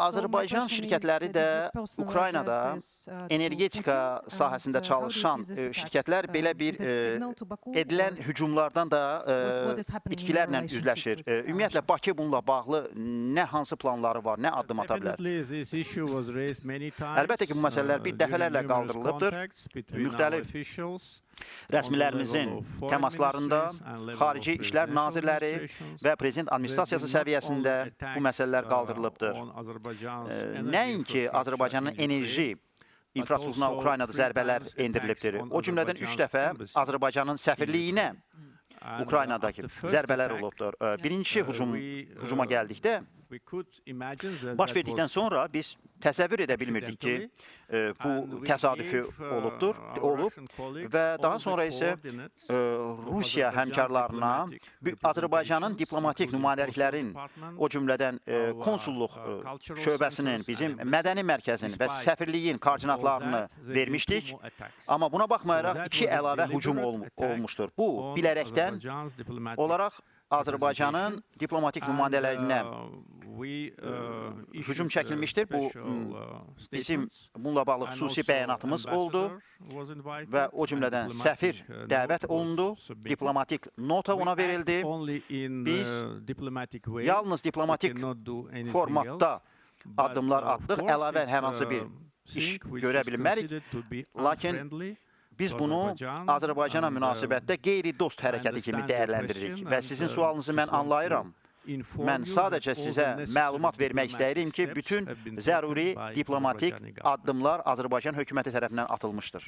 Azərbaycan şirkətləri də Ukraynada energetika sahəsində çalışan şirkətlər belə bir edilən hücumlardan da itkilərlə üzləşir. Ümumiyyətlə, Bakı bununla bağlı nə hansı planları var, nə addım ata bilər? Əlbəttə ki, bu məsələlər bir dəfələrlə qaldırılıbdır. Müxtəlif rəsmilərimizin təmaslarında Xarici İşlər Nazirləri və Prezident Administrasiyası səviyyəsində bu məsələlər qaldırılıbdır. Nəinki Azərbaycanın enerji infrastrukturuna Ukraynada zərbələr endirilibdir. O cümlədən 3 dəfə Azərbaycanın səfirliyinə Ukraynadakı zərbələr olubdur. Birinci hücuma gəldikdə, baş verdikdən sonra biz təsəvvür edə bilmirdik ki, bu təsadüfi olub və daha sonra isə Rusiya həmkarlarına Azərbaycanın diplomatik nümayəndəliklərin, o cümlədən konsulluq şöbəsinin, bizim mədəni mərkəzin və səfirliyin koordinatlarını vermişdik. Amma buna baxmayaraq 2 əlavə hücum olmuşdur. Bu, bilərəkdən olaraq Azərbaycanın diplomatik nümayəndələrinə hücum çəkilmişdir. Bu, bizim bununla bağlı xüsusi bəyanatımız oldu və o cümlədən səfir dəvət olundu, diplomatik nota ona verildi. Biz yalnız diplomatik formatda addımlar atdıq, əlavə hər hansı bir iş görə bilmərik. Lakin biz bunu Azərbaycana münasibətdə qeyri-dost hərəkəti kimi dəyərləndiririk və sizin sualınızı mən anlayıram. Mən sadəcə sizə məlumat vermək istəyirəm ki, bütün zəruri diplomatik addımlar Azərbaycan hökuməti tərəfindən atılmışdır.